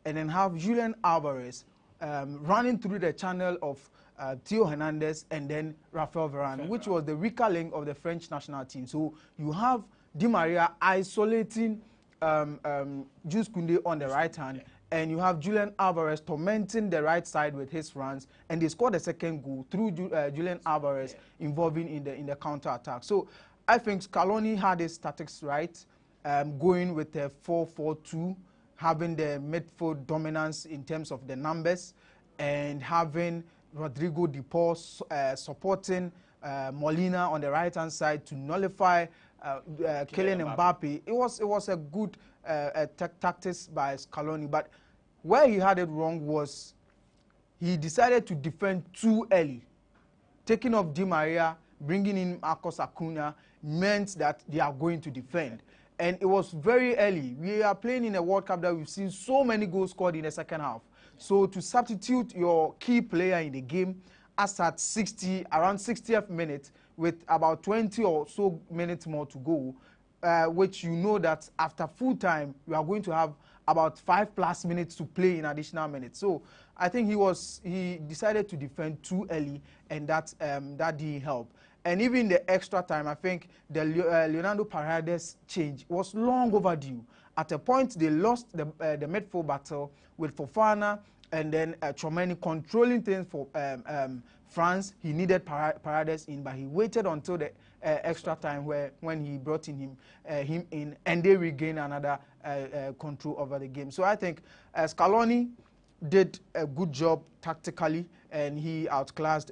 and then have Julian Alvarez running through the channel of Theo Hernandez and then Rafael Varane, which was the weaker link of the French national team. So you have Di Maria isolating Jules Koundé on the right hand, and you have Julian Alvarez tormenting the right side with his runs, and they scored the second goal through Julian Alvarez involving in the counter attack. So I think Scaloni had his tactics right, going with a 4-4-2, having the midfield dominance in terms of the numbers, and having Rodrigo de Paul supporting Molina on the right hand side to nullify Kylian Mbappe. It was a good tactics by Scaloni, but where he had it wrong was he decided to defend too early. Taking off Di Maria, bringing in Marcos Acuna meant that they are going to defend. And it was very early. We are playing in a World Cup that we've seen so many goals scored in the second half. So to substitute your key player in the game as at around 60th minute with about 20 or so minutes more to go, which you know that after full time, you are going to have about 5+ minutes to play in additional minutes. So I think he decided to defend too early, and that didn't help. And even the extra time, I think the Leonardo Paredes change was long overdue. At a point, they lost the midfield battle with Fofana and then Tchouaméni controlling things for France. He needed Paredes in, but he waited until the extra time when he brought him in, and they regained another control over the game. So I think Scaloni did a good job tactically, and he outclassed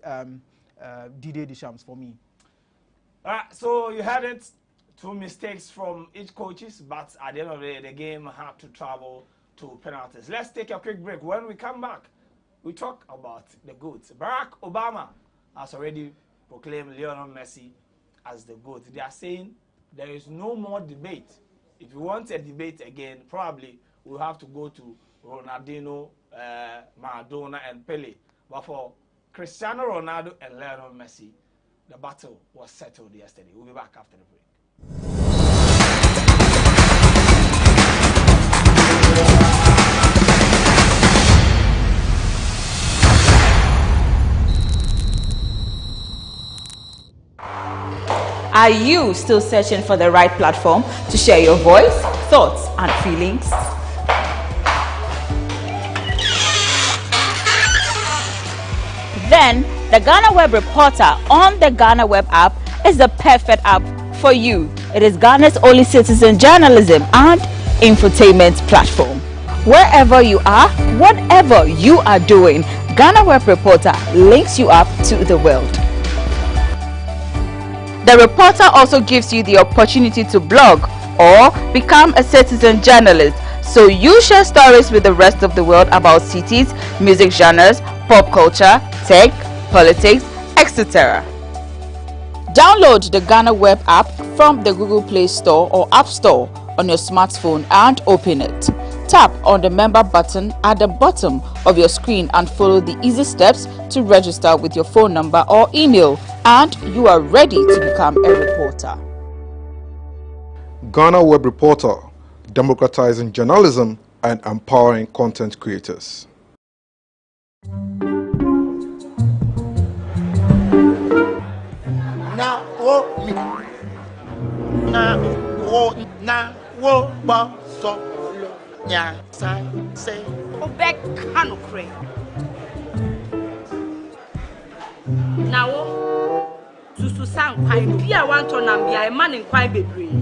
Didier Deschamps for me. All right, so you had it. 2 mistakes from each coaches, but at the end of the day, the game had to travel to penalties. Let's take a quick break. When we come back, we talk about the GOAT. Barack Obama has already proclaimed Lionel Messi as the GOAT. They are saying there is no more debate. If you want a debate again, probably we'll have to go to Ronaldinho, Maradona, and Pele. But for Cristiano Ronaldo and Lionel Messi, the battle was settled yesterday. We'll be back after the break. Are you still searching for the right platform to share your voice, thoughts, and feelings? Then the GhanaWeb Reporter on the GhanaWeb app is the perfect app for you. It is Ghana's only citizen journalism and infotainment platform. Wherever you are, whatever you are doing, GhanaWeb Reporter links you up to the world. The Reporter also gives you the opportunity to blog or become a citizen journalist, so you share stories with the rest of the world about cities, music genres, pop culture, tech, politics, etc. Download the GhanaWeb app from the Google Play Store or App Store on your smartphone and open it. Tap on the member button at the bottom of your screen and follow the easy steps to register with your phone number or email, and you are ready to become a reporter. GhanaWeb Reporter, democratizing journalism and empowering content creators. Now, to sang quite be a one ton and be a man in quite be brave.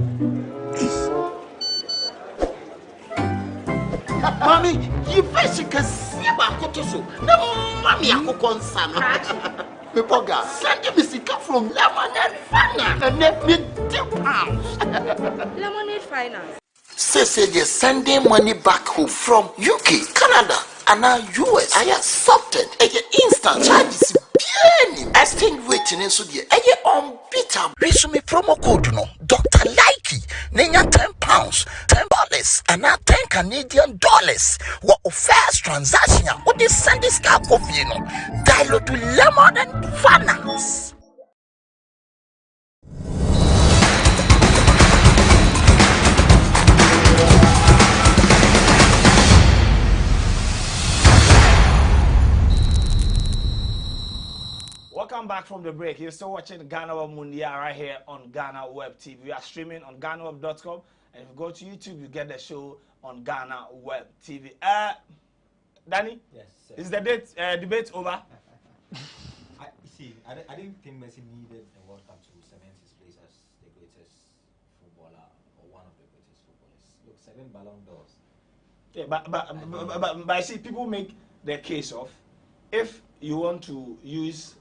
Mommy, you fish can see about Kotoso. No, Mammy, I could concern. Mepoga, send me sick from Lemonade Finance and let me £10. Lemonade Finance. Say they're sending money back home from UK, Canada, and now US. I accepted a instant charges. Exchange waiting in Sudia. A unbeatable. Resume promo code no Dr. Likey. Nenya £10, $10, and now $10 Canadian. What first transaction? What is Sunday Star Coffee? No, dial to Lemon and Finance. Welcome back from the break. You're still watching GhanaWeb Mundia right here on GhanaWeb TV. We are streaming on GhanaWeb.com, and if you go to YouTube, you get the show on GhanaWeb TV. Danny? Yes, sir. Is the debate over? I didn't think Messi needed a World Cup to cement his place as the greatest footballer or one of the greatest footballers. Look, 7 Ballon d'Ors. Yeah, but I see people make the case of if you want to use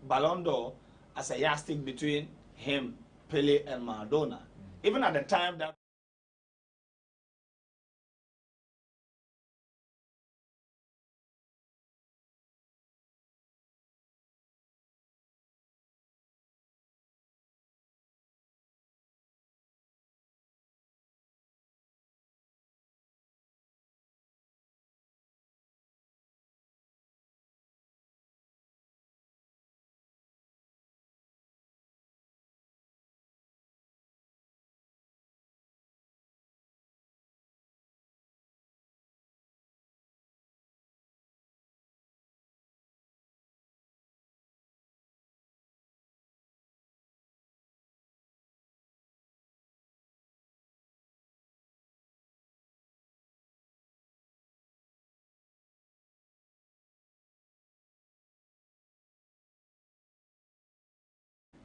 Ballon d'Or as a yardstick between him, Pele, and Maradona, even at the time that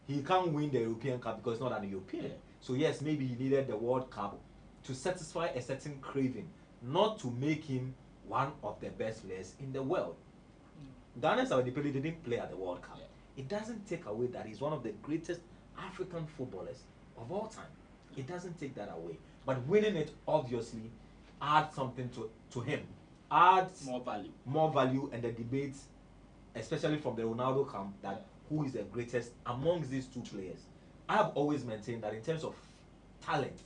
he can't win the European Cup because he's not an European. Yeah. So yes, maybe he needed the World Cup to satisfy a certain craving, not to make him one of the best players in the world. Ghana's Pele didn't play at the World Cup. Yeah. It doesn't take away that he's one of the greatest African footballers of all time. It doesn't take that away. But winning it obviously adds something to him. Adds more value and the debates, especially from the Ronaldo camp, that who is the greatest amongst these two players. I have always maintained that in terms of talent,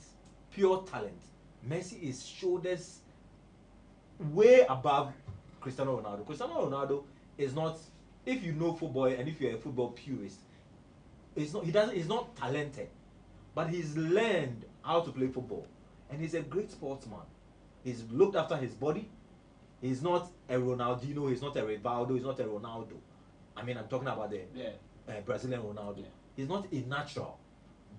pure talent, Messi is shoulders way above Cristiano Ronaldo. Cristiano Ronaldo is not, if you know football and if you're a football purist, he's not talented, but he's learned how to play football, and he's a great sportsman. He's looked after his body. He's not a Ronaldinho. He's not a Rivaldo. He's not a Ronaldo. I mean, I'm talking about the Brazilian Ronaldo. Yeah. He's not a natural,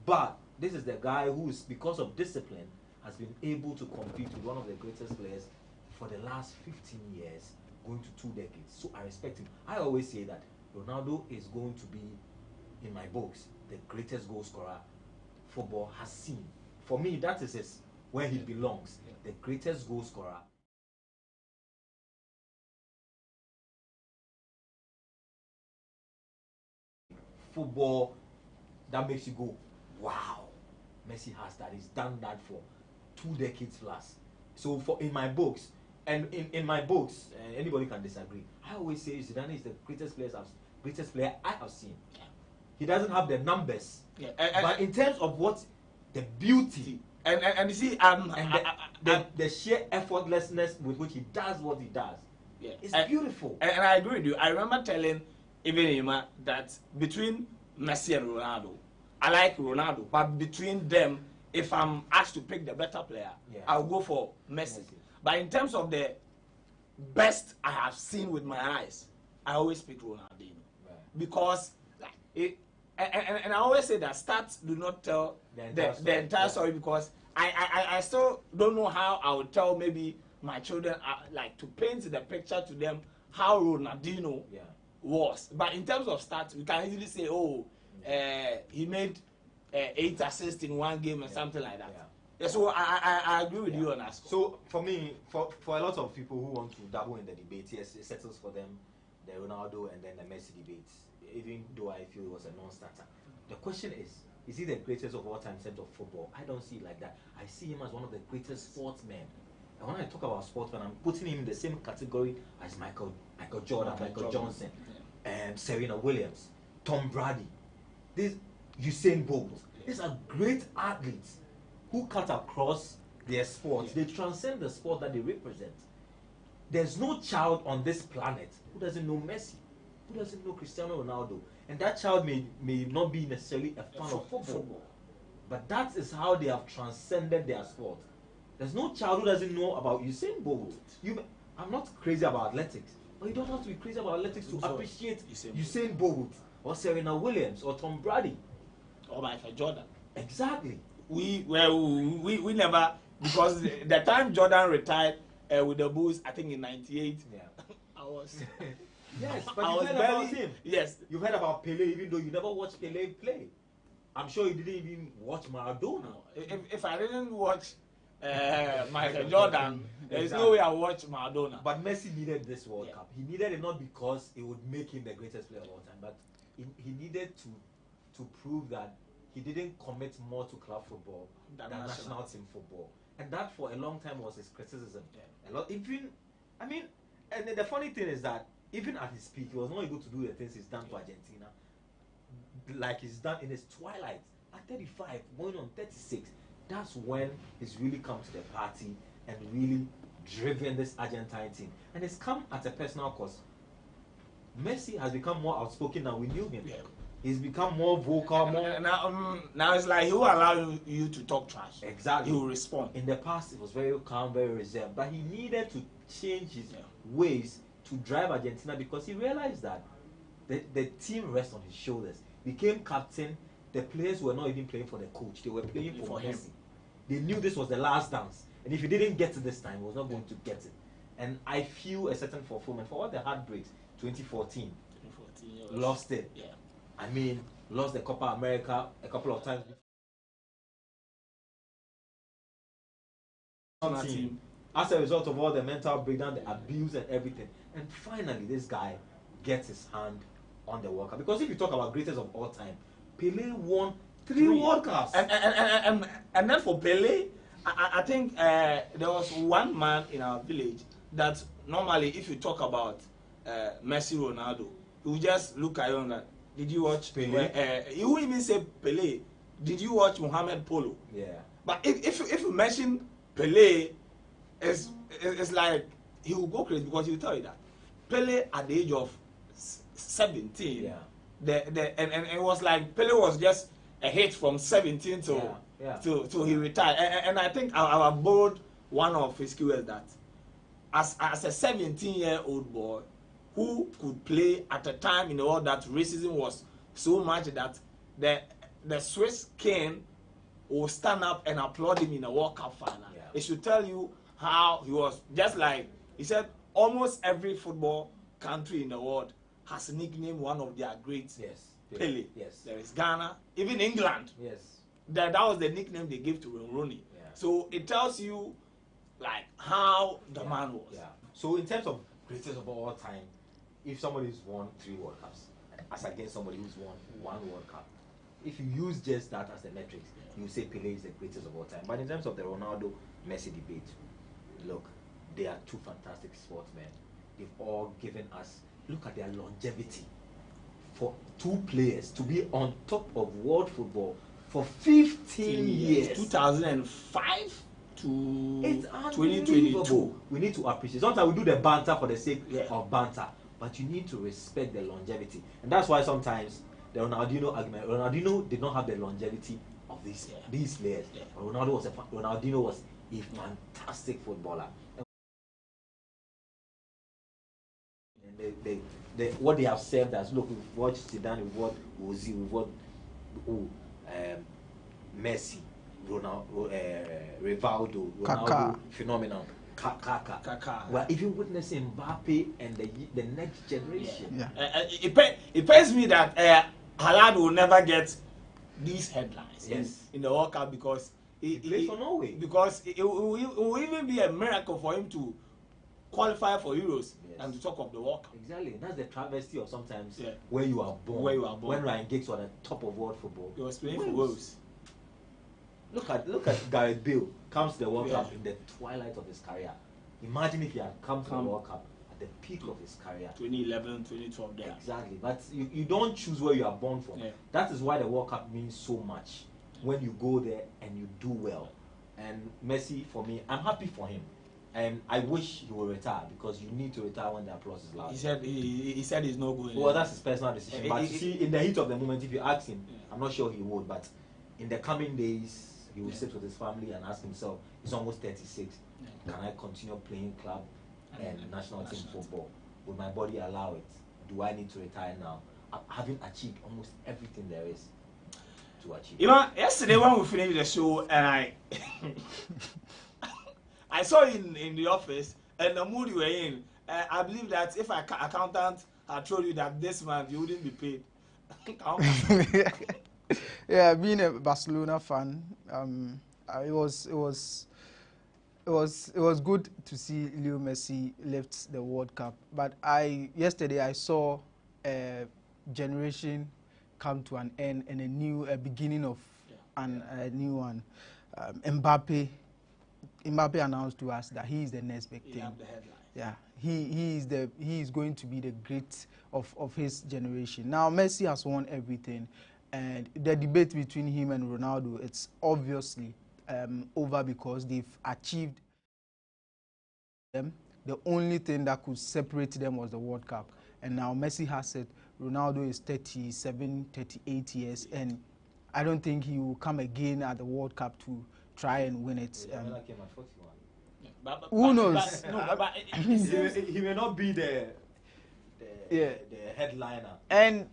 but this is the guy who is, because of discipline, has been able to compete with one of the greatest players for the last 15 years, going to 2 decades. So I respect him. I always say that Ronaldo is going to be, in my books, the greatest goal scorer football has seen. For me, that is where he belongs. The greatest goal scorer. Football that makes you go, wow, Messi has that. He's done that for 2 decades plus. So in my books, and in my books, anybody can disagree, I always say Zidane is the greatest player I have seen. He doesn't have the numbers, but in terms of what the beauty and you see the sheer effortlessness with which he does what he does, it's beautiful. And I agree with you. I remember telling even Ima that between Messi and Ronaldo, I like Ronaldo, but between them, if I'm asked to pick the better player, I'll go for Messi. But in terms of the best I have seen with my eyes, I always pick Ronaldinho, because and I always say that stats do not tell the entire story, because I still don't know how I would tell maybe my children like to paint the picture to them how Ronaldinho was. But in terms of stats, we can easily say, oh, he made 8 assists in 1 game and something like that. So I agree with you on that. So for me, for a lot of people who want to dabble in the debate, yes, it settles for them the Ronaldo and then the Messi debate, even though I feel it was a non-starter. The question is he the greatest of all time in terms of football? I don't see it like that. I see him as one of the greatest sportsmen. And when I talk about sportsmen, I'm putting him in the same category as Michael Jordan, Michael Johnson, and Serena Williams, Tom Brady, Usain Bolt. These are great athletes who cut across their sports. They transcend the sport that they represent. There's no child on this planet who doesn't know Messi, who doesn't know Cristiano Ronaldo. And that child may not be necessarily a fan of football. But that is how they have transcended their sport. There's no child who doesn't know about Usain Bolt. I'm not crazy about athletics, But you don't have to be crazy about athletics to appreciate Usain Bolt or Serena Williams or Tom Brady or Michael Jordan. Exactly. We never, because the time Jordan retired with the Bulls, I think in '98. Yeah. I was. Yes, but I you was heard barely, about him. Yes. You heard about Pele, even though you never watched Pele play. I'm sure you didn't even watch Maradona. If I didn't watch Michael Jordan, there is no way I watch Maradona. But Messi needed this World Cup. He needed it not because it would make him the greatest player of all time, but he needed to prove that he didn't commit more to club football than national team football. And that for a long time was his criticism. Yeah. A lot, and the funny thing is that even at his peak, he was not able to do the things he's done for Argentina, like he's done in his twilight. At 35, going on 36, that's when he's really come to the party and really driven this Argentine team. And it's come at a personal cost. Messi has become more outspoken than we knew him. Yeah. He's become more vocal, more. Now it's like he will allow you to talk trash. Exactly. He will respond. In the past, it was very calm, very reserved. But he needed to change his ways to drive Argentina because he realized that the team rests on his shoulders. Became captain. The players were not even playing for the coach. They were playing for him. Messi. They knew this was the last dance. And if he didn't get it this time, he was not going to get it. And I feel a certain fulfillment for all the heartbreaks. 2014 lost it. Yeah. I mean, lost the Copa America a couple of times. Team. As a result of all the mental breakdown, the abuse and everything. And finally, this guy gets his hand on the World Cup. Because if you talk about greatest of all time, Pele won 3 World Cups. And then for Pele, I think there was one man in our village that normally if you talk about Messi, Ronaldo, he would just look at you and like, did you watch Pele? He wouldn't even say Pele. Did you watch Mohamed Polo? Yeah. But if you mention Pele, it's like he will go crazy because he will tell you that Pele at the age of 17. Yeah. And it was like Pele was just a hit from 17 to he retired. And I think I borrowed one of his keywords that as a 17-year-old boy who could play at a time in the world that racism was so much that the Swiss king will stand up and applaud him in a World Cup final. Yeah. It should tell you how he was. Just like he said, almost every football country in the world has nicknamed one of their greats. Yes. Pele. Yes. There is Ghana, even England. Yes. That was the nickname they gave to Rooney. Yeah. So it tells you like how the man was. Yeah. So in terms of greatest of all time, if somebody's won 3 World Cups as against somebody who's won 1 World Cup, if you use just that as the metrics, you say Pele is the greatest of all time. But in terms of the Ronaldo Messi debate, look, they are 2 fantastic sportsmen. They've all given us, look at their longevity. For 2 players to be on top of world football for 15 years. 2005 to it's 2022. We need to appreciate. Sometimes we do the banter for the sake of banter, but you need to respect the longevity. And that's why sometimes the Ronaldinho argument, Ronaldinho did not have the longevity of these players. Yeah. Ronaldinho was a fantastic footballer. And what they have served as, look, we've watched Zidane, we've watched Ozil, we've watched Messi, Ronaldo, Kaká. phenomenal, Kaká. We're even witnessing Mbappe and the next generation. Yeah. It pains me that Haaland will never get these headlines in the World Cup because he plays for Norway. Because it will even be a miracle for him to qualify for Euros and to talk of the World Cup. Exactly. That's the travesty of sometimes where you are born. When Ryan Giggs was at the top of world football. He was playing for Wales. Look at Gareth Bale comes to the World Cup in the twilight of his career. Imagine if he had come to the World Cup at the peak of his career. 2011, 2012 there. Exactly. But you don't choose where you are born from. Yeah. That is why the World Cup means so much. When you go there and you do well. And Messi, for me, I'm happy for him. And I wish he will retire because you need to retire when the applause is loud. He said he's not going. Well, that's his personal decision. But you see, in the heat of the moment, if you ask him, I'm not sure he would. But in the coming days, he will sit with his family and ask himself, he's almost 36. Can I continue playing club and national team football? Would my body allow it? Do I need to retire now? Having achieved almost everything there is to achieve. You know, yesterday when we finished the show, and I saw you in the office, and the mood you were in, I believe that if an accountant had told you that this month you wouldn't be paid. Yeah, being a Barcelona fan, it was good to see Leo Messi lift the World Cup. But yesterday I saw a generation come to an end and a beginning of a new one. Mbappe announced to us that he is the next big thing. Yeah, he is going to be the great of his generation. Now Messi has won everything, and the debate between him and Ronaldo, it's obviously over because they've achieved them. The only thing that could separate them was the World Cup, and now Messi has it. Ronaldo is 37, 38 years, and I don't think he will come again at the World Cup to try and win it. Who knows? He may not be the headliner. And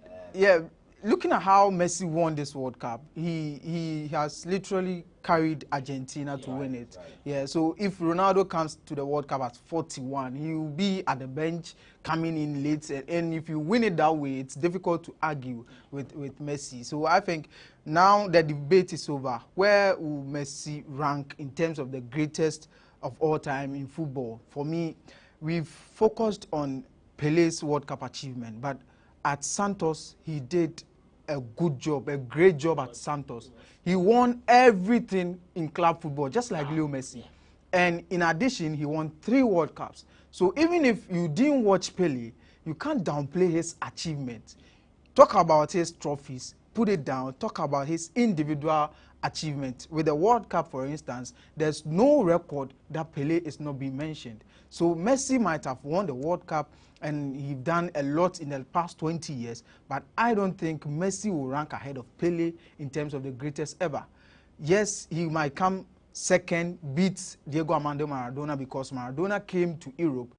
looking at how Messi won this World Cup, he has literally carried Argentina to win it. Right. Yeah, so if Ronaldo comes to the World Cup at 41, he will be at the bench coming in late. And if you win it that way, it's difficult to argue with Messi. So I think now the debate is over. Where will Messi rank in terms of the greatest of all time in football? For me, we've focused on Pele's World Cup achievement, but at Santos, he did a good job, a great job at Santos. He won everything in club football, just like Leo Messi. And in addition, he won 3 World Cups. So even if you didn't watch Pele, you can't downplay his achievements. Talk about his trophies, put it down, talk about his individual achievement. With the World Cup, for instance, there's no record that Pele is not being mentioned. So Messi might have won the World Cup and he's done a lot in the past 20 years, but I don't think Messi will rank ahead of Pele in terms of the greatest ever. Yes, he might come second, beat Diego Armando Maradona because Maradona came to Europe.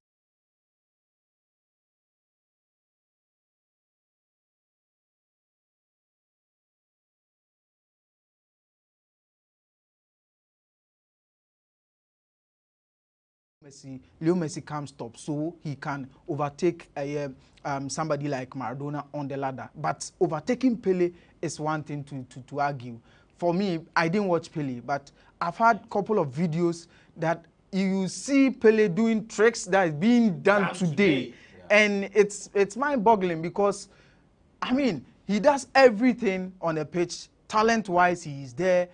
Leo Messi comes top, so he can overtake somebody like Maradona on the ladder. But overtaking Pele is one thing to argue. For me, I didn't watch Pele, but I've had a couple of videos that you see Pele doing tricks that is being done today. Yeah. And it's mind-boggling because, I mean, he does everything on the pitch. Talent-wise, he is there.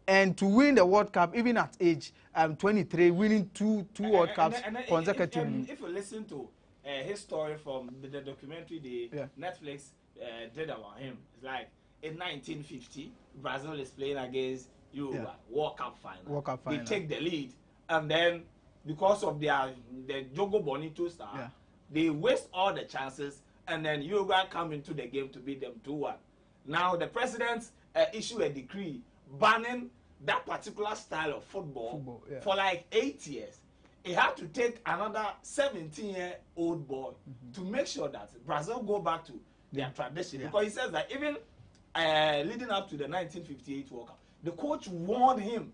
And to win the World Cup, even at age 23, winning two World Cups consecutively. If you listen to his story from the documentary Netflix did about him, it's like in 1950, Brazil is playing against Uruguay, World Cup final. They take the lead, and then because of the Jogo Bonito star, they waste all the chances, and then Uruguay come into the game to beat them 2-1. Now the president issued a decree banning that particular style of football for like 8 years. It had to take another 17-year-old boy to make sure that Brazil go back to their tradition. Because he says that even leading up to the 1958 World Cup, the coach warned him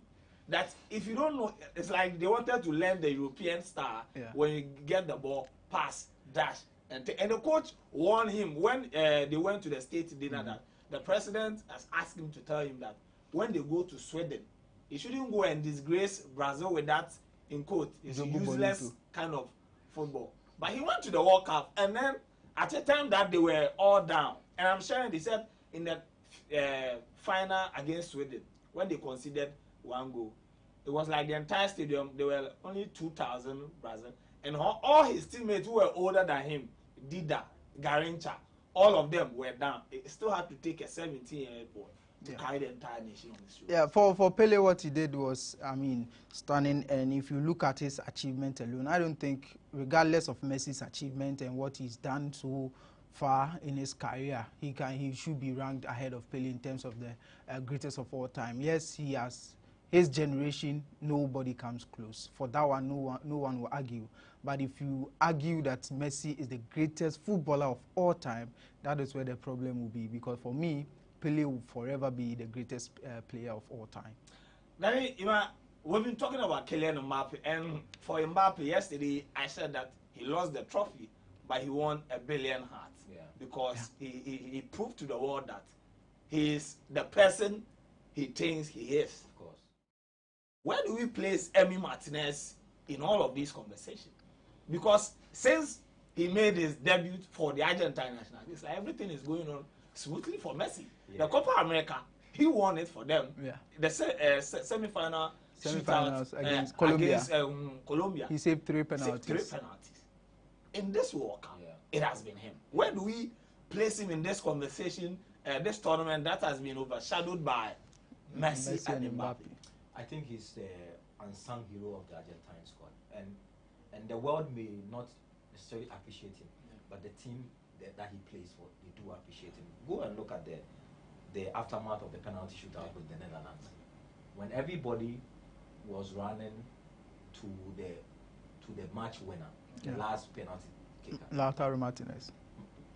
that if you don't know, it's like they wanted to learn the European style when you get the ball, pass, dash, and the coach warned him when they went to the state dinner that the president has asked him to tell him that when they go to Sweden, he shouldn't go and disgrace Brazil with that, in quote, it's useless kind of football. But he went to the World Cup, and then at a time that they were all down, and I'm sure they said in the final against Sweden, when they conceded 1 goal, it was like the entire stadium, there were only 2,000 Brazil, and all his teammates who were older than him, Dida, Garincha, all of them were down. It still had to take a 17-year-old boy to carry the entire nation on his shoulders. Yeah, for Pele, what he did was, I mean, stunning. And if you look at his achievement alone, I don't think, regardless of Messi's achievement and what he's done so far in his career, he should be ranked ahead of Pele in terms of the greatest of all time. Yes, he has his generation. Nobody comes close. For that one, no one will argue. But But if you argue that Messi is the greatest footballer of all time, that is where the problem will be. Because for me, Pele will forever be the greatest player of all time. Then, we've been talking about Kylian Mbappe, and for Mbappe, yesterday I said that he lost the trophy, but he won a billion hearts because he proved to the world that he is the person he thinks he is. Of course. Where do we place Emiliano Martinez in all of these conversations? Because since he made his debut for the Argentine national, it's like everything is going on smoothly for Messi. The Copa America, he won it for them. The semi-final Semi-finals against Colombia. He saved 3 penalties. In this World Cup, it has been him. Where do we place him in this conversation, this tournament that has been overshadowed by Messi and Mbappe? I think he's the unsung hero of the Argentine squad, and the world may not necessarily appreciate him, but the team that he plays for, they do appreciate him. Go and look at the aftermath of the penalty shootout with the Netherlands, when everybody was running to the match winner, the last penalty kicker. Lautaro Martinez.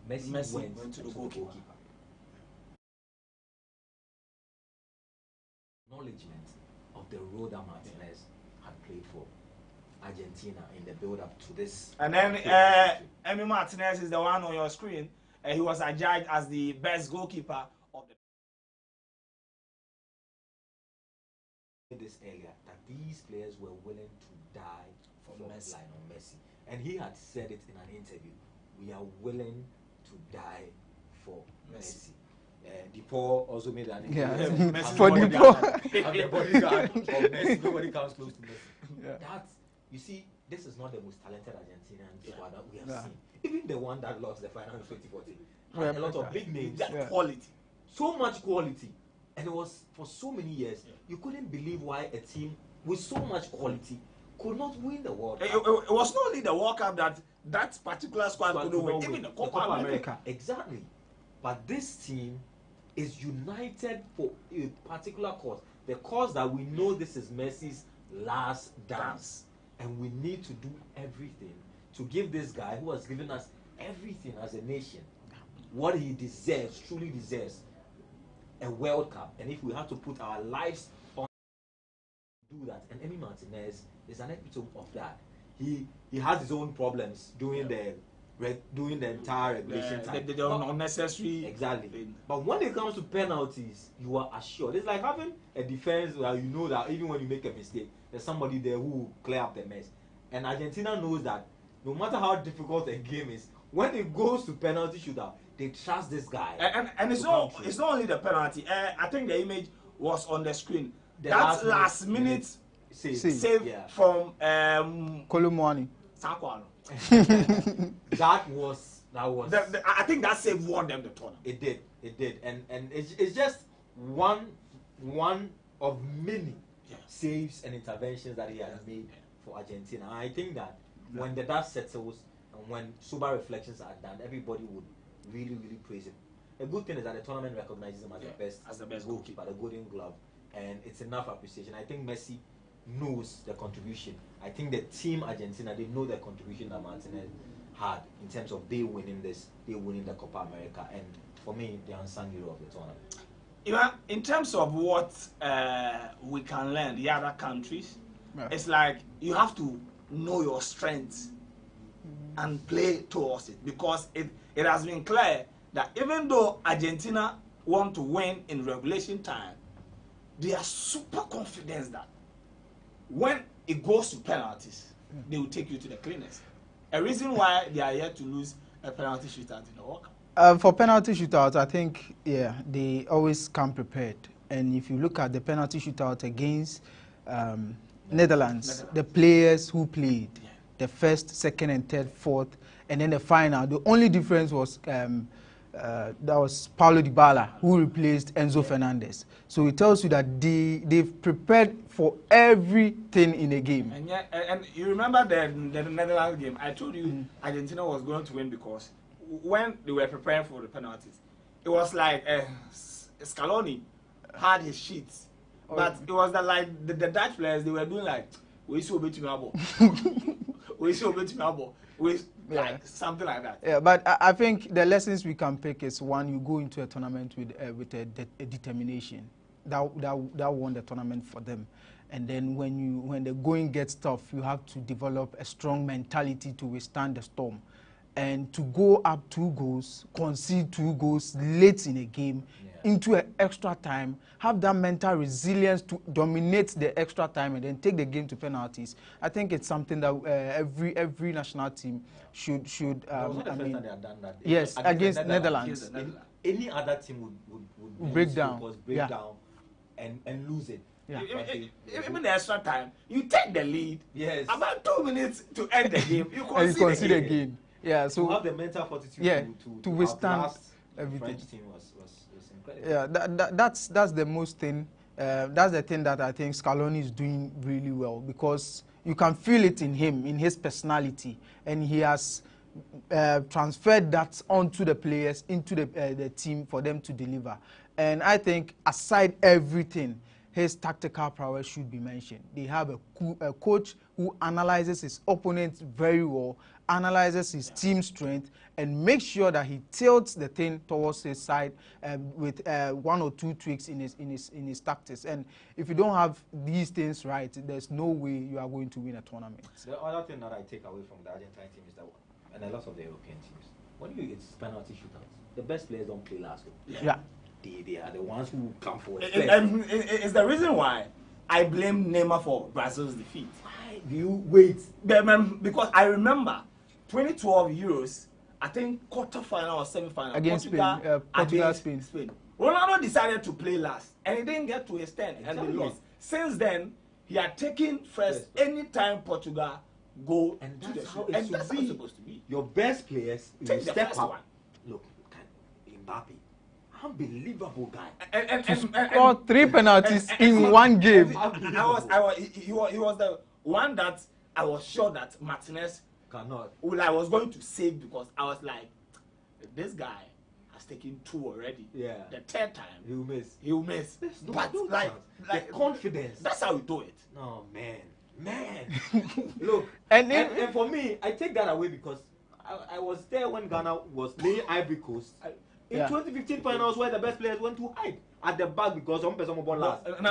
Messi went to the goalkeeper. Acknowledgement of the role that Martinez had played for Argentina in the build-up to this. And then Emiliano Martinez is the one on your screen. He was adjudged as the best goalkeeper of the. This earlier that these players were willing to die for Messi. Lionel Messi, and he had said it in an interview. We are willing to die for Messi. Depot also made an interview. For Depot, I'm the bodyguard of Messi. Nobody comes close to Messi. That, you see, this is not the most talented Argentinian squad that we have seen. Even the one that lost the final in 2014 had a lot of big names. Quality, so much quality. And it was for so many years, you couldn't believe why a team with so much quality could not win the World Cup. It was not only the World Cup that particular squad could win, even the Copa America. Exactly. But this team is united for a particular cause. The cause that we know this is Messi's last dance. And we need to do everything to give this guy who has given us everything as a nation what he deserves, truly deserves. A World Cup, and if we have to put our lives on do that, and Emiliano Martinez is an epitome of that. He has his own problems doing the entire regulation time. The unnecessary thing. But when it comes to penalties, you are assured. It's like having a defense where you know that even when you make a mistake, there's somebody there who will clear up the mess. And Argentina knows that no matter how difficult a game is, when it goes to penalty shootout, they trust this guy. And it's not only the penalty. I think the image was on the screen. That last minute save from Kolomwani. Sankwano. that was I think that save won them the tournament. It did. And it's just one of many saves and interventions that he has made for Argentina. And I think that when the dust settles and when sober reflections are done, everybody would really praise him. A good thing is that the tournament recognizes him as the best goalkeeper, the Golden Glove, and it's enough appreciation. I think Messi knows the contribution. I think the team Argentina, they know the contribution that Martinez had in terms of they winning the Copa America, and for me, the unsung hero of the tournament. In terms of what we can learn the other countries, it's like you have to know your strengths and play towards it, because it has been clear that even though Argentina want to win in regulation time, they are super confident that when it goes to penalties, they will take you to the cleanest. A reason why they are yet to lose a penalty shootout in the World Cup. For penalty shootouts, I think, they always come prepared. And if you look at the penalty shootout against Netherlands, the players who played, the first, second, and third, fourth, and then the final, the only difference was that was Paulo Dybala, who replaced Enzo Fernandez. So it tells you that they've prepared for everything in a game. And you remember the Netherlands game? I told you Argentina was going to win because when they were preparing for the penalties, it was like Scaloni had his sheets, but it was that like the Dutch players, they were doing like we saw between our ball. we see with like something like that. Yeah, but I think the lessons we can pick is one: you go into a tournament with a determination. That won the tournament for them. And then when the going gets tough, you have to develop a strong mentality to withstand the storm. And to go up 2 goals, concede 2 goals late in a game, into an extra time, have that mental resilience to dominate the extra time and then take the game to penalties. I think it's something that every national team should. I mean, they have done that. Yes, against Netherlands. Any other team would break down, and lose it. Yeah. Even the extra time, you take the lead. Yes. About 2 minutes to end the game, you concede again. Yeah, so to have the mental fortitude to withstand everything. The French team was incredible. Yeah, that's the most thing. That's the thing that I think Scaloni is doing really well, because you can feel it in him, in his personality, and he has transferred that onto the players, into the team for them to deliver. And I think aside everything, his tactical prowess should be mentioned. They have a coach who analyzes his opponents very well, analyzes his team strength, and makes sure that he tilts the thing towards his side with 1 or 2 tweaks in his tactics. And if you don't have these things right, there's no way you are going to win a tournament. The other thing that I take away from the Argentine team is that, and a lot of the European teams, when you get penalty shootouts, the best players don't play last. Yeah. They are the ones who come forward. It's the reason why I blame Neymar for Brazil's defeat. Why do you wait? Because I remember 2012 Euros, I think quarter-final or semi-final against Portugal, Spain. Ronaldo decided to play last, and he didn't get to his 10, and they lost. Since then, he had taken first anytime Portugal go, and to that's the how and it that's should how be. it's supposed to be. Your best players Take the step first up. one. Look, Mbappe, unbelievable guy. And score 3 penalties in 1 game. He was the one that I was sure that Martinez cannot. I was going to save, because I was like, this guy has taken 2 already. Yeah. The 3rd time He will miss. He will miss. But like the confidence. That's how we do it. No man. Look, and for me, I take that away because I was there when Ghana was playing Ivory Coast. In 2015 finals, where the best players went to hide at the back because one person won last. And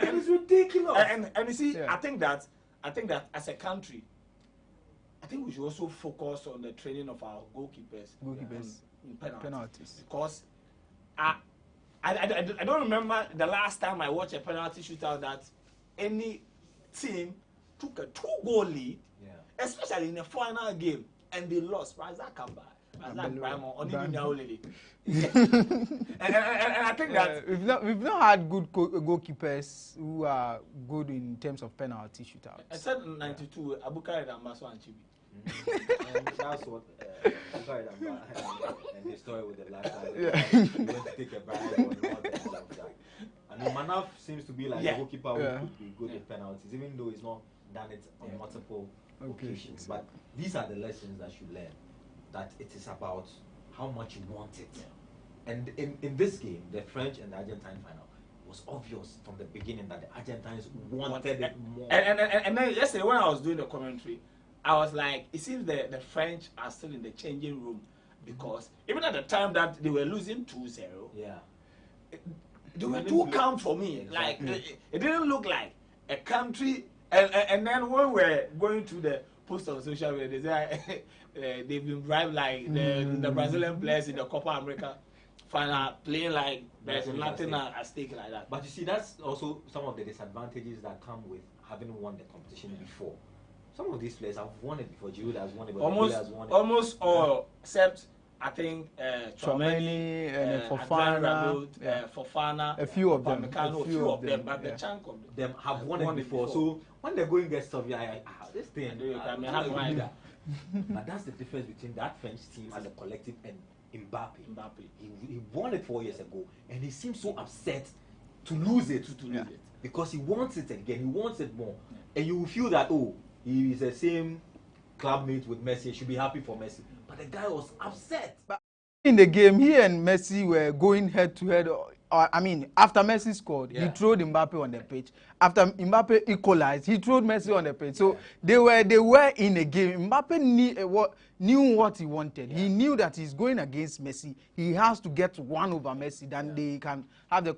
it's ridiculous. And you see, I think that as a country, I think we should also focus on the training of our goalkeepers in penalties. Because I don't remember the last time I watched a penalty shootout that any team took a 2-goal lead, especially in a final game, and they lost. Razak Kamba, Razak Brahma, Onini. And I think that we've not had good goalkeepers who are good in terms of penalty shootouts. I said in '92, Abukar Dambaso and Chibi. And that's what and the story with the last time. You went to take a bribe or not and all of that. I mean, Manaf seems to be like a goalkeeper who could be good with penalties, even though he's not done it on multiple occasions. But these are the lessons that you learn. That it is about how much you want it. And in this game, the French and the Argentine final, it was obvious from the beginning that the Argentines wanted it more. And then yesterday when I was doing the commentary, I was like, it seems the French are still in the changing room, because even at the time that they were losing 2-0, they were too calm for me. Exactly. Like it didn't look like a country. And then when we're going to the post on social media, they say they've been bribed like the Brazilian players in the Copa America final playing like there's nothing at stake like that. But you see, that's also some of the disadvantages that come with having won the competition before. Some of these players have won it before. Giroud has won it, but almost all except I think Chouameni and Fofana, a few of them, but the chunk of them have won it before. So when they're going against stuff, this thing, but that's the difference between that French team as a collective and Mbappe. He won it 4 years ago, and he seems so upset to lose it, because he wants it again. He wants it more, and you will feel that he is the same club mate with Messi. He should be happy for Messi, but the guy was upset. But in the game, he and Messi were going head to head I mean, after Messi scored, he threw Mbappe on the pitch. After Mbappe equalized, he threw Messi on the pitch. So they were in a game. Mbappe knew what he wanted. He knew that he's going against Messi. He has to get one over Messi. Then they can have the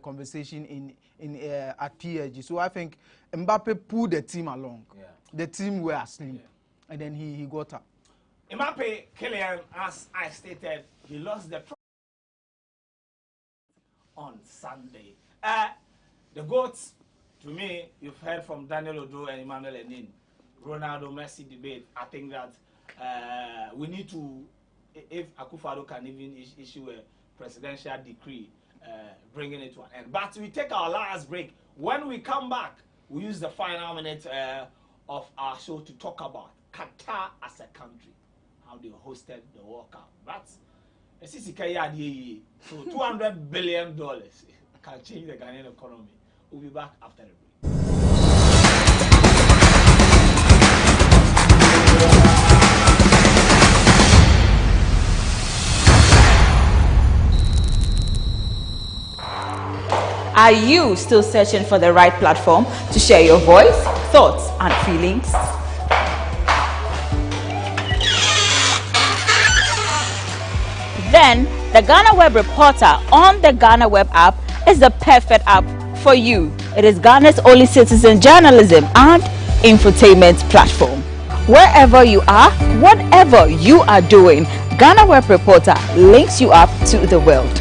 conversation at PSG. So I think Mbappe pulled the team along. Yeah. The team were asleep, and then he got up. Mbappe, Kylian, as I stated, he lost the on Sunday. The GOATs, to me, you've heard from Daniel Odo and Emmanuel Enin, Ronaldo Messi debate. I think that we need to, if Akufo-Addo can even issue a presidential decree bringing it to an end. But we take our last break. When we come back, we use the final minute of our show to talk about Qatar as a country, how they hosted the World Cup. That's so $200 billion can change the Ghanaian economy. We'll be back after the break. Are you still searching for the right platform to share your voice, thoughts, and feelings? Then the GhanaWeb reporter on the GhanaWeb app is the perfect app for you. It is Ghana's only citizen journalism and infotainment platform. Wherever you are, whatever you are doing, GhanaWeb reporter links you up to the world.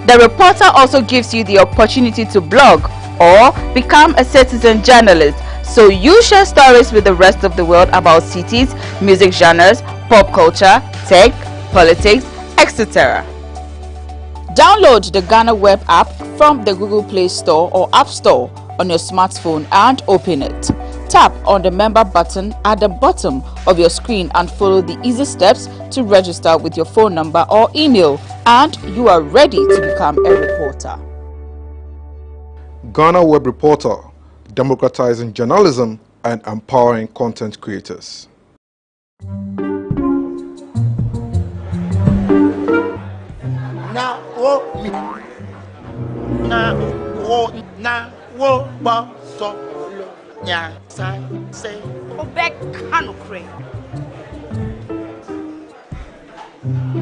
The reporter also gives you the opportunity to blog or become a citizen journalist, so you share stories with the rest of the world about cities, music genres, pop culture, tech, politics, etc. Download the GhanaWeb app from the Google Play Store or App Store on your smartphone and open it. Tap on the member button at the bottom of your screen and follow the easy steps to register with your phone number or email, and you are ready to become a reporter. GhanaWeb reporter, democratizing journalism and empowering content creators.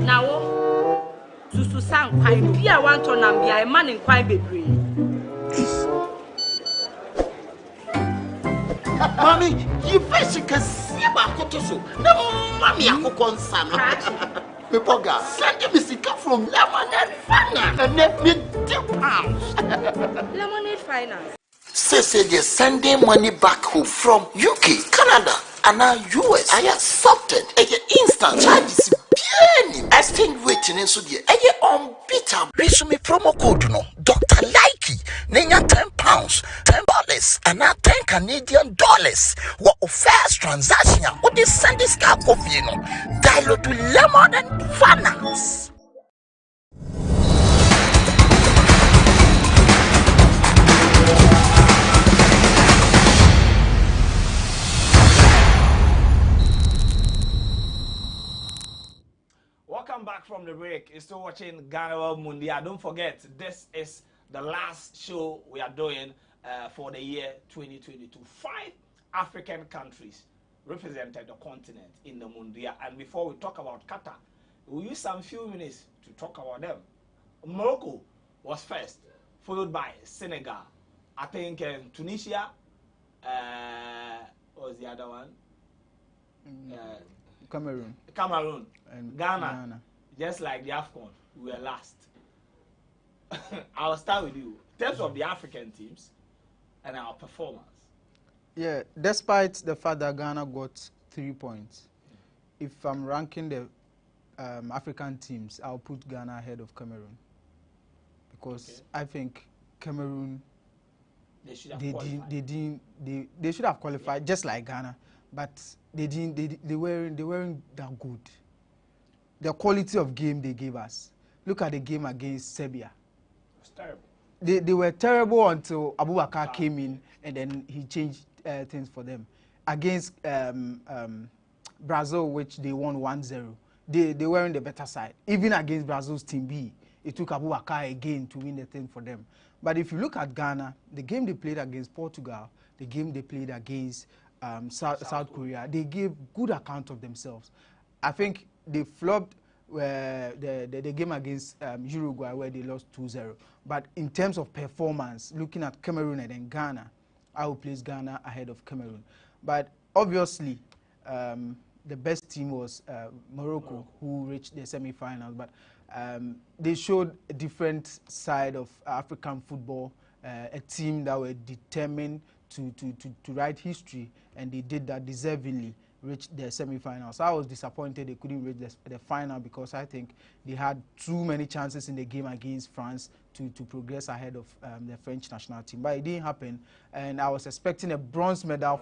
Now, to sang pine, be a one ton and be a man in quite baby. Mommy, you fish can see about Kotoso. No, Mammy, I could concern. Pepoga, send me sicker from Lemonade Finance and let me £10. Lemonade Finance. Say they're sending money back home from UK, Canada, and now US. I accepted. Instant charges. Exchange waiting in Sudia. Unbeatable. Resume promo code no. Dr. Likey. Nenya £10, $10, and now $10 Canadian. What first transaction? What is send this car coffee no? Dial to Lemon and Finance. Welcome back from the break. You're still watching GhanaWeb Mundia. Don't forget, this is the last show we are doing for the year 2022. 5 African countries represented the continent in the Mundia. And before we talk about Qatar, we'll use some few minutes to talk about them. Morocco was first, followed by Senegal. I think Tunisia, what was the other one? Cameroon. And Ghana. Just like the AFCON, we were last. I'll start with you. In terms of the African teams and our performance. Yeah, despite the fact that Ghana got 3 points, if I'm ranking the African teams, I'll put Ghana ahead of Cameroon. Because I think Cameroon, they should have qualified just like Ghana, but they weren't that good. The quality of game they gave us. Look at the game against Serbia. It was terrible. They were terrible until Abubakar came in and then he changed things for them. Against Brazil, which they won 1-0, they were on the better side. Even against Brazil's team B, it took Abubakar again to win the thing for them. But if you look at Ghana, the game they played against Portugal, the game they played against South Korea, they gave good account of themselves. I think they flopped the game against Uruguay where they lost 2-0. But in terms of performance, looking at Cameroon and then Ghana, I will place Ghana ahead of Cameroon. But obviously, the best team was Morocco, who reached the semi-finals. But they showed a different side of African football, a team that were determined to write history, and they did that deservingly, reached the semi-finals. I was disappointed they couldn't reach the final because I think they had too many chances in the game against France to progress ahead of the French national team. But it didn't happen, and I was expecting a bronze medal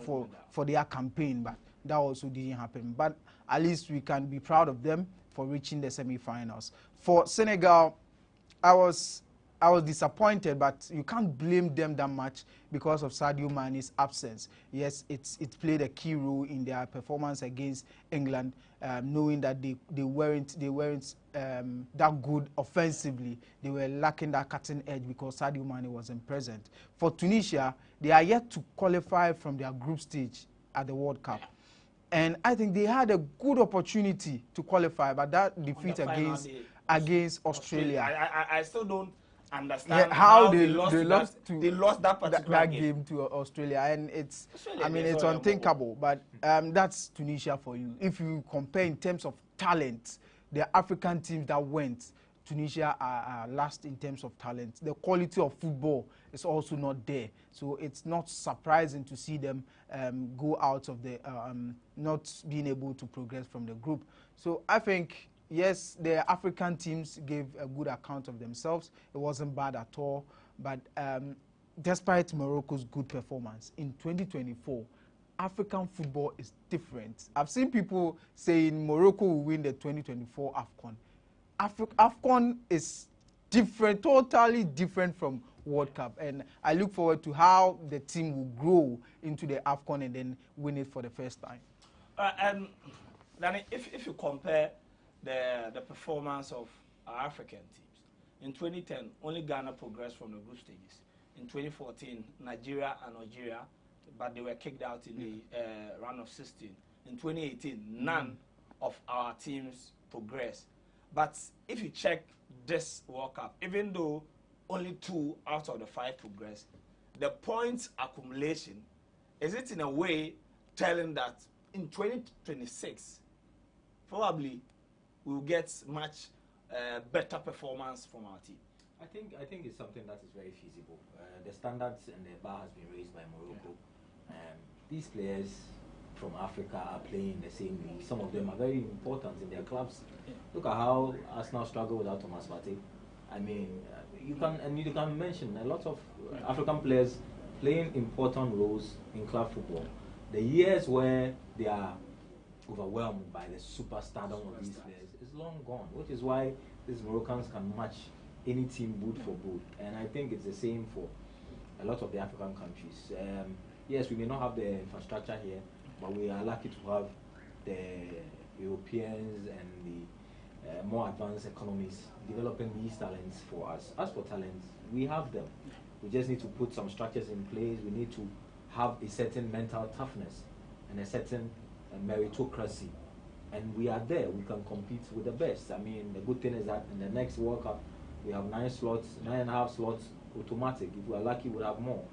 for their campaign, but that also didn't happen. But at least we can be proud of them for reaching the semi-finals. For Senegal, I was disappointed, but you can't blame them that much because of Sadio Mane's absence. Yes, it played a key role in their performance against England, knowing that they weren't that good offensively. They were lacking that cutting edge because Sadio Mane wasn't present. For Tunisia, they are yet to qualify from their group stage at the World Cup. And I think they had a good opportunity to qualify, but that defeat against Australia. I still don't understand how they lost that particular game to Australia, and it's unthinkable. But that's Tunisia for you. If you compare in terms of talent, the African teams that went, Tunisia are last in terms of talent. The quality of football is also not there, so it's not surprising to see them go out of the not being able to progress from the group. So I think, yes, the African teams gave a good account of themselves. It wasn't bad at all. But despite Morocco's good performance, in 2024, African football is different. I've seen people saying Morocco will win the 2024 AFCON. AFCON is different, totally different from World Cup. And I look forward to how the team will grow into the AFCON and then win it for the first time. And Danny, if you compare the performance of our African teams. In 2010, only Ghana progressed from the group stages. In 2014, Nigeria and Algeria, but they were kicked out in the round of 16. In 2018, none of our teams progressed. But if you check this World Cup, even though only 2 out of the 5 progressed, the points accumulation, is it in a way telling that in 2026, probably we'll get much better performance from our team? I think it's something that is very feasible. The standards and the bar has been raised by Morocco. These players from Africa are playing in the same league. Some of them are very important in their clubs. Look at how Arsenal struggle without Thomas Partey. I mean, you can mention a lot of African players playing important roles in club football. The years where they are overwhelmed by the superstardom of these players is long gone, which is why these Moroccans can match any team boot for boot. And I think it's the same for a lot of the African countries. Yes, we may not have the infrastructure here, but we are lucky to have the Europeans and the more advanced economies developing these talents for us. As for talents, we have them. We just need to put some structures in place. We need to have a certain mental toughness and a certain meritocracy. And we are there. We can compete with the best. I mean, the good thing is that in the next World Cup, we have 9.5 slots automatic. If we are lucky, we'll have more.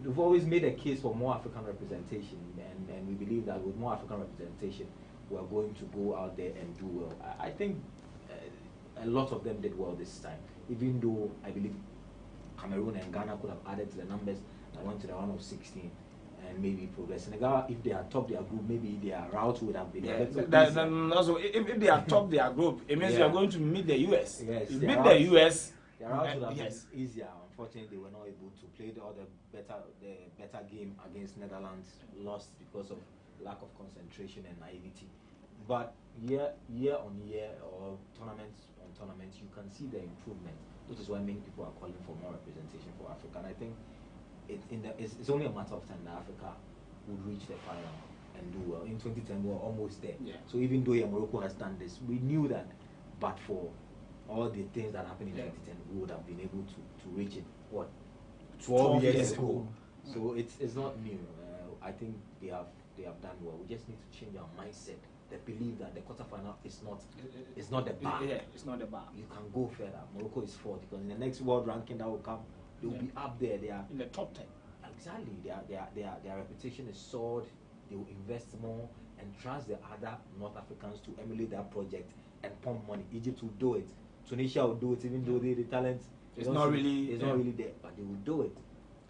We've always made a case for more African representation, and we believe that with more African representation, we are going to go out there and do well. I think a lot of them did well this time, even though I believe Cameroon and Ghana could have added to the numbers that went to the round of 16 and maybe progress. Senegal, if they had topped their group, maybe their route would have been also, if they had topped their group, it means you are going to meet the US. Yes, you meet the US. Their route would have been easier. Unfortunately, they were not able to play the better game against Netherlands, lost because of lack of concentration and naivety. But year on year, or tournaments on tournaments, you can see the improvement, which is why many people are calling for more representation for Africa. And I think it's only a matter of time that Africa would reach the final and do well. In 2010, we were almost there. Yeah. So even though Morocco has done this, we knew that, but for all the things that happened in 2010, we would have been able to reach it. What? 12 years ago. So it's not new. I think they have done well. We just need to change our mindset. They believe that the quarterfinal is not the bar. Yeah, it's not the bar. You can go further. Morocco is fourth because in the next world ranking that will come, they will be up there. They are in the top 10. Exactly. Their reputation is soared. They will invest more and trust the other North Africans to emulate that project and pump money. Egypt will do it. Tunisia will do it, even though the talent it's not really there, but they will do it.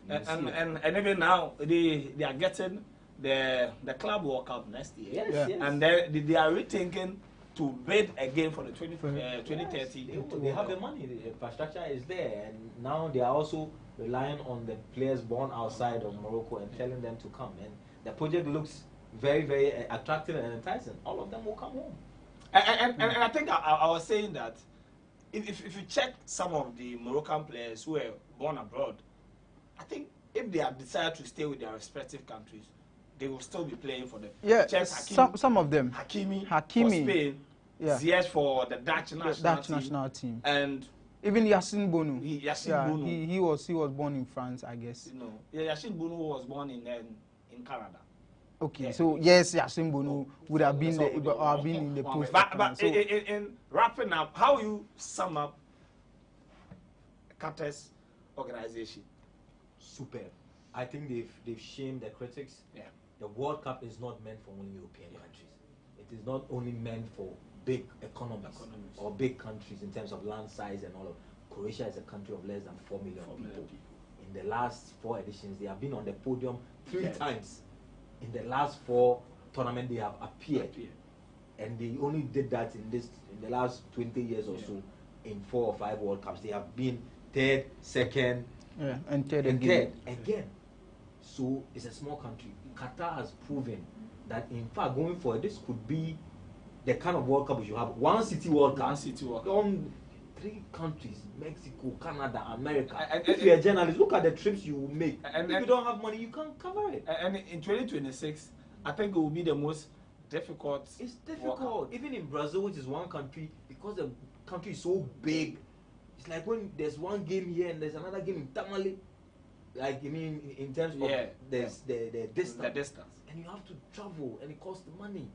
And even now they are getting the Club World Cup next year. Yes. And they are rethinking to bid again for the 2030. They have the money, the infrastructure is there, and now they are also relying on the players born outside of Morocco and telling them to come. And the project looks very, very attractive and enticing. All of them will come home. And I think I was saying that if you check some of the Moroccan players who were born abroad, I think if they have decided to stay with their respective countries, they will still be playing for them. Yeah, check some of them. Hakimi for Spain, yeah. Ziyech for the Dutch national team. And even Yassine Bonu. Bonu. He was born in France, I guess. No, Yassine Bonu was born in Canada. Okay, so yes, Yassine Bonu would have been in the post. But in wrapping up, how you sum up Qatar's organization? Superb. I think they've shamed the critics. Yeah. The World Cup is not meant for only European countries. It is not only meant for big economies or big countries in terms of land size and all of. Croatia is a country of less than 4 million people. In the last 4 editions, they have been on the podium 3 times. In the last 4 tournaments, they have appeared. And they only did that in the last 20 years or so in 4 or 5 World Cups. They have been 3rd, 2nd, and third again. So it's a small country. Qatar has proven that, in fact, going forward, this could be the kind of World Cup we should have. One city World Cup. 3 countries: Mexico, Canada, America. If you're a journalist, look at the trips you will make. If you don't have money, you can't cover it. And in 2026, I think it will be the most difficult. It's difficult. Even in Brazil, which is one country, because the country is so big, it's like when there's one game here and there's another game in Tamale. Like, I mean, in terms of there's the distance. The distance. And you have to travel, and it costs money.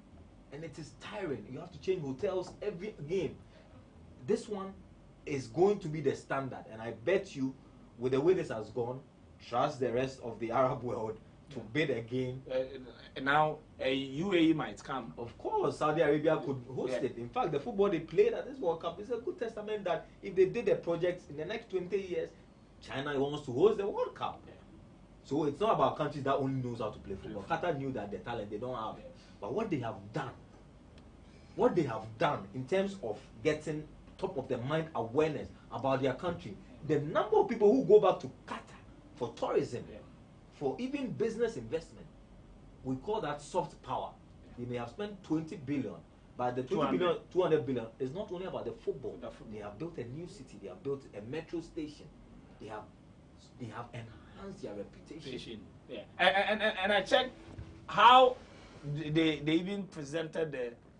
And it is tiring. You have to change hotels every game. This one is going to be the standard. And I bet you, with the way this has gone, trust the rest of the Arab world to bid again. Now, UAE might come. Of course, Saudi Arabia could host it. In fact, the football they played at this World Cup is a good testament that if they did a project in the next 20 years, China wants to host the World Cup. So it's not about countries that only knows how to play football. Qatar knew that the talent they don't have. But what they have done in terms of getting top of the mind awareness about their country, the number of people who go back to Qatar for tourism, for even business investment, we call that soft power. They may have spent 20 billion, but the 200 billion is not only about the football. They have built a new city, they have built a metro station, they have enhanced their reputation. Yeah. And I checked how they even presented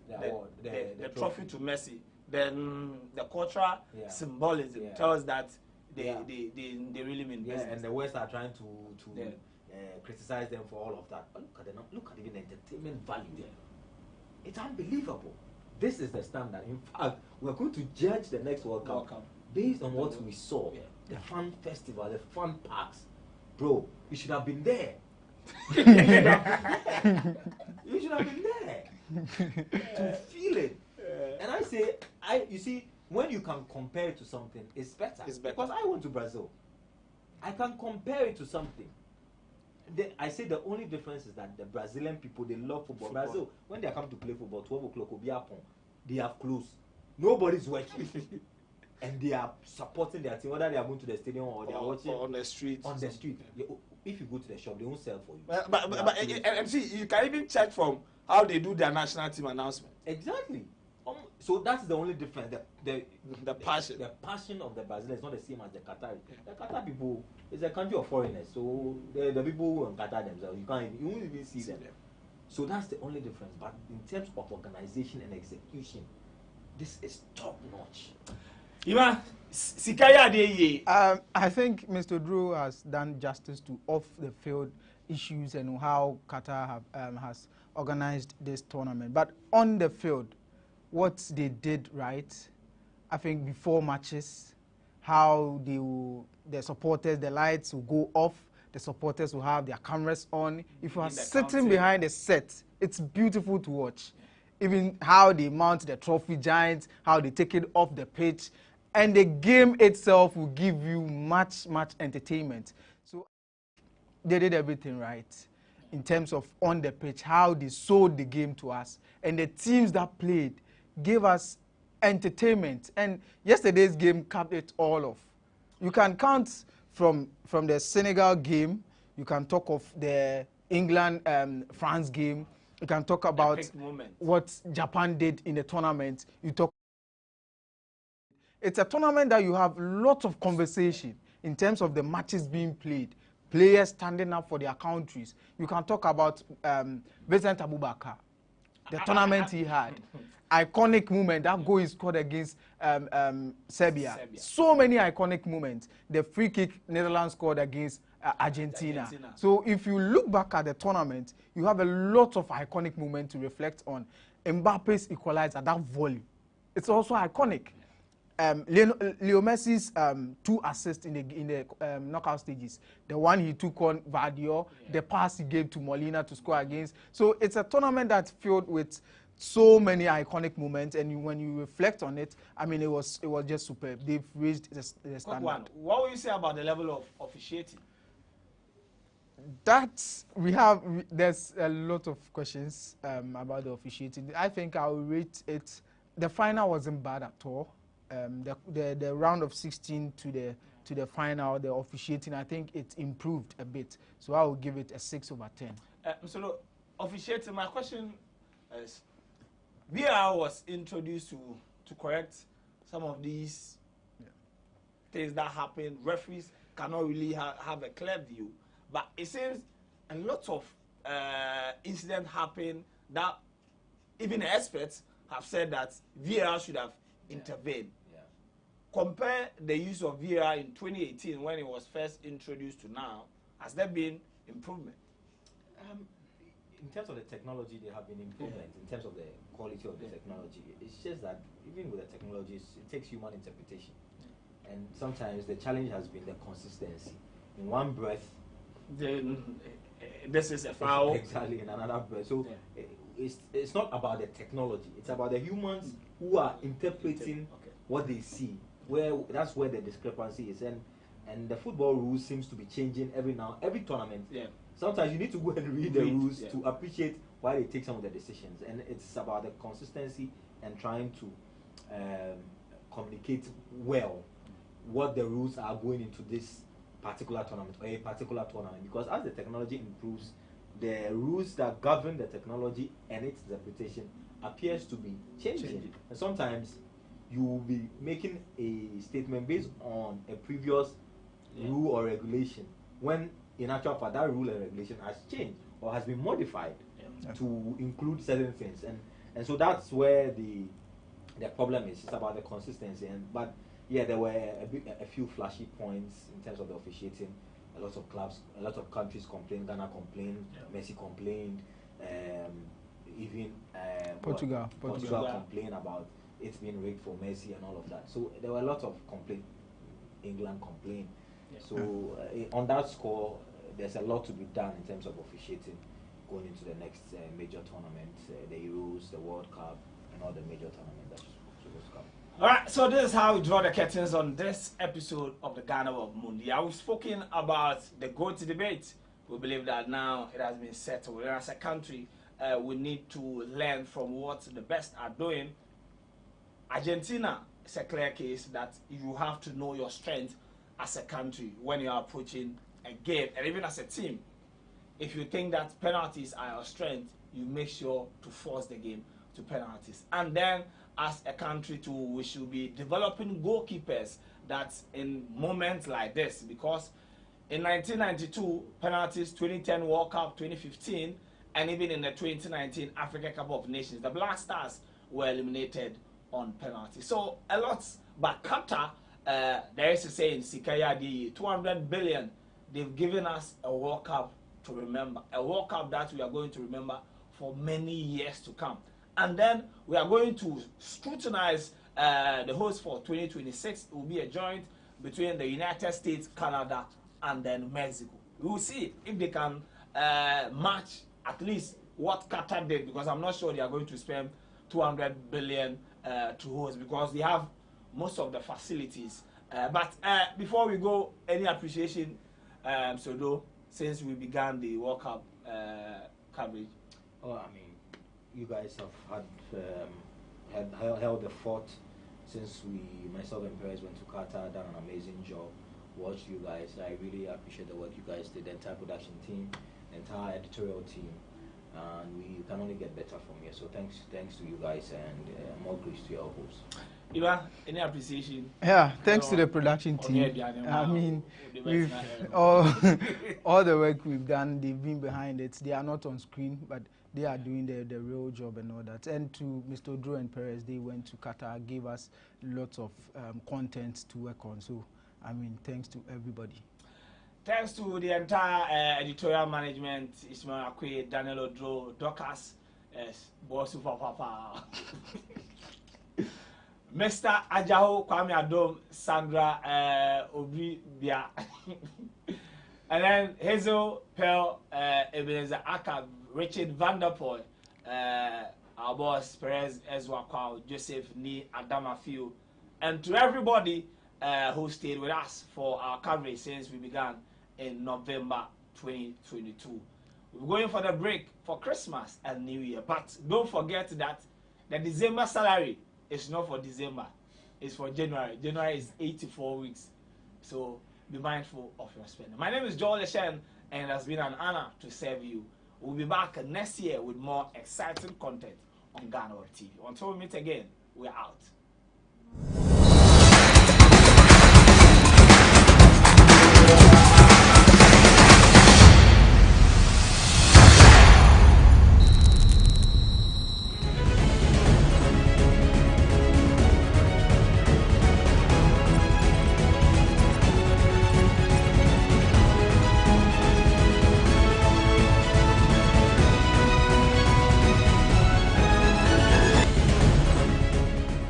the trophy to Messi. Then the cultural symbolism tells that they really mean business. And the West are trying to criticize them for all of that. But look at even entertainment value there. It's unbelievable. This is the standard. In fact, we're going to judge the next World Cup based on what we saw. The fun festival, the fun parks. Bro, you should have been there. You should have been there to feel it. And I say, you see, when you can compare it to something, it's better. Because I went to Brazil. I can compare it to something. I say the only difference is that the Brazilian people, they love football. Brazil, when they come to play football, 12 o'clock will be up on. They have closed. Nobody's working. And they are supporting their team, whether they are going to the stadium or they are watching on the street. On the street. If you go to the shop, they won't sell for you. But see, you can even check from how they do their national team announcement. Exactly. So that's the only difference. The passion. The passion of the Brazilians is not the same as the Qatari. The Qatar people is a country of foreigners, so the people who in Qatar themselves, you won't even see them. So that's the only difference. But in terms of organization and execution, this is top notch. Ima, Sikaya de I think Mr. Drew has done justice to off-the-field issues and how Qatar has organized this tournament. But on the field, what they did right, I think before matches, how the supporters, the lights will go off, the supporters will have their cameras on. If you are sitting behind the set, it's beautiful to watch. Even how they mount the trophy giants, how they take it off the pitch, and the game itself will give you much entertainment. So they did everything right in terms of on the pitch, how they sold the game to us, and the teams that played gave us entertainment. And yesterday's game capped it all off. You can count from the Senegal game, you can talk of the England France game, you can talk about what Japan did in the tournament. You talk. It's a tournament that you have lots of conversation in terms of the matches being played, players standing up for their countries. You can talk about Vincent Abubakar, the tournament he had. Iconic moment, that goal he scored against Serbia. So many iconic moments. The free kick Netherlands scored against Argentina. So if you look back at the tournament, you have a lot of iconic moments to reflect on. Mbappe's equalizer, that volley, it's also iconic. Leo Messi's 2 assists in the knockout stages. The one he took on Vardio, the pass he gave to Molina to score against. So it's a tournament that's filled with so many iconic moments, and when you reflect on it, I mean, it was just superb. They've raised the standard. What will you say about the level of officiating? There's a lot of questions about the officiating. I think I will rate it. The final wasn't bad at all. The round of 16 to the final, the officiating, I think it improved a bit. So I will give it a 6/10. So officiating, my question is, VAR was introduced to correct some of these things that happen. Referees cannot really have a clear view, but it seems a lot of incidents happen that even experts have said that VAR should have intervened. Compare the use of VAR in 2018 when it was first introduced to now. Has there been improvement? In terms of the technology, there have been improvements in terms of the quality of the technology. It's just that even with the technologies, it takes human interpretation. And sometimes the challenge has been the consistency. In one breath, this is a foul. Exactly, in another breath. So it's not about the technology. It's about the humans who are interpreting what they see. That's where the discrepancy is. And the football rules seems to be changing every tournament. Sometimes you need to go and read the rules to appreciate why they take some of the decisions. And it's about the consistency and trying to communicate well what the rules are going into this particular tournament or a particular tournament. Because as the technology improves, the rules that govern the technology and its interpretation appears to be changing. And sometimes you will be making a statement based on a previous rule or regulation when in actual fact that rule and regulation has changed or has been modified to include certain things, and so that's where the problem is. It's about the consistency. But there were a few flashy points in terms of the officiating. A lot of clubs, a lot of countries complained. Ghana complained, Messi complained, even Portugal complained about it's being rigged for Messi and all of that. So there were a lot of complaints. England complained. So on that score, there's a lot to be done in terms of officiating going into the next major tournament, the Euros, the World Cup, and all the major tournaments that supposed to come. All right, so this is how we draw the curtains on this episode of the GhanaWeb Mundi. We've spoken about the GOAT debate. We believe that now it has been settled. As a country, we need to learn from what the best are doing. Argentina is a clear case that you have to know your strength as a country when you are approaching a game, and even as a team. If you think that penalties are your strength, you make sure to force the game to penalties. And then as a country too, we should be developing goalkeepers that in moments like this, because in 1992 penalties, 2010 World Cup, 2015, and even in the 2019 Africa Cup of Nations, the Black Stars were eliminated on penalty. So a lot, but Qatar, there is a saying, Sikaya the 200 billion, they've given us a World Cup to remember, a World Cup that we are going to remember for many years to come. And then we are going to scrutinize the host for 2026. It will be a joint between the United States, Canada, and then Mexico. We will see if they can match at least what Qatar did, because I'm not sure they are going to spend 200 billion to host, because they have most of the facilities. But before we go, any appreciation, Sodo, since we began the World Cup coverage? Oh, I mean, you guys have held the fort since myself and Perez went to Qatar, done an amazing job. Watched you guys. I really appreciate the work you guys did, the entire production team, the entire editorial team, and we can only get better from here. So thanks to you guys, and more grace to your hosts. Iba, any appreciation? Yeah, thanks to the production team. I mean, we've all the work we've done, they've been behind it. They are not on screen, but they are doing the real job and all that. And to Mr. Drew and Perez, they went to Qatar, gave us lots of content to work on. So, I mean, thanks to everybody. Thanks to the entire editorial management, Ismail Akwe, Daniel Odro, Docas, Boss Super Papa, Mr. Ajaho, Kwame Adom, Sandra Obri Bia, and then Hazel, Pearl, Ebenezer Akab, Richard Vanderpool, our boss Perez Ezwa Kwao, Joseph Ni Adamafiu, and to everybody who stayed with us for our coverage since we began in November 2022. We're going for the break for Christmas and New Year, but don't forget that the December salary is not for December, it's for January. January is 84 weeks, so be mindful of your spending. My name is Joel Leshen, and it has been an honor to serve you. We'll be back next year with more exciting content on GhanaWeb TV. Until we meet again, we're out.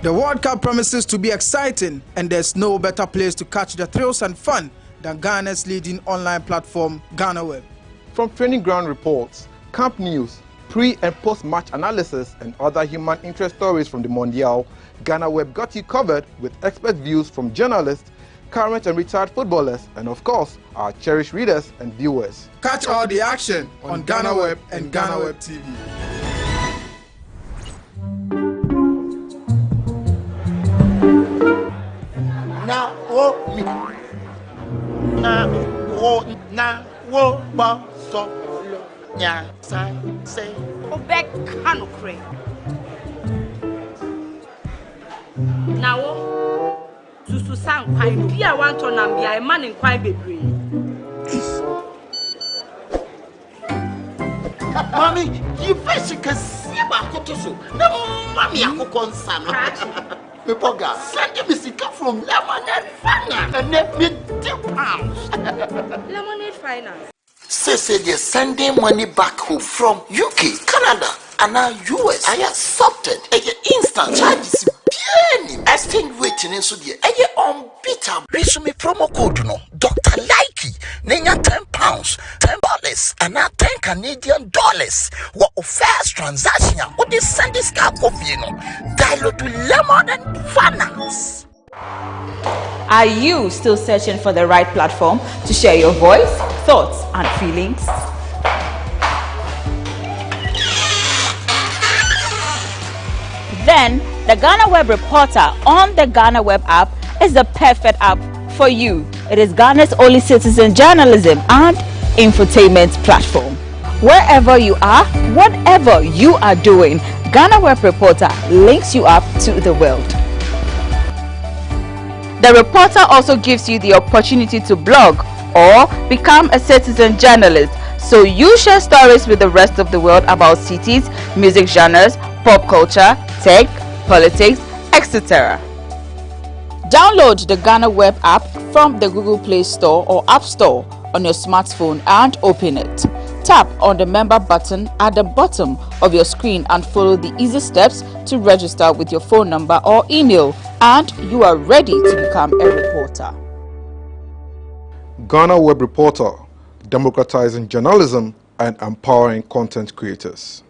The World Cup promises to be exciting, and there's no better place to catch the thrills and fun than Ghana's leading online platform, GhanaWeb. From training ground reports, camp news, pre- and post-match analysis, and other human interest stories from the Mondial, GhanaWeb got you covered with expert views from journalists, current and retired footballers, and of course, our cherished readers and viewers. Catch all the action on GhanaWeb and GhanaWeb TV. Na wo mi na wo ba so nya sa se Obek Kanukre. Now, Susu Sang Pine, be a one ton and be a man in quite baby. Mommy, you fish can see about Kotoso. No, Mammy, I cook on some. Poga, send me sick from Lemonade Finance and let me £2. Lemonade Finance. Say they're sending money back home from UK, Canada, and now US. I accepted a instant charges. Exchange waiting in Sudia. A unbeatable. Resume promo code no Dr. Likey. Nenya £10, $10, and now $10 What first transaction? What is Sunday Scar coffee? No, dial to Lemon and Finance. Are you still searching for the right platform to share your voice, thoughts, and feelings? Then the GhanaWeb Reporter on the GhanaWeb app is the perfect app for you. It is Ghana's only citizen journalism and infotainment platform. Wherever you are, whatever you are doing, GhanaWeb Reporter links you up to the world. The Reporter also gives you the opportunity to blog or become a citizen journalist, so you share stories with the rest of the world about cities, music genres, pop culture, tech, politics, etc. Download the GhanaWeb app from the Google Play Store or App Store on your smartphone and open it. Tap on the member button at the bottom of your screen and follow the easy steps to register with your phone number or email, and you are ready to become a reporter. GhanaWeb Reporter, democratizing journalism and empowering content creators.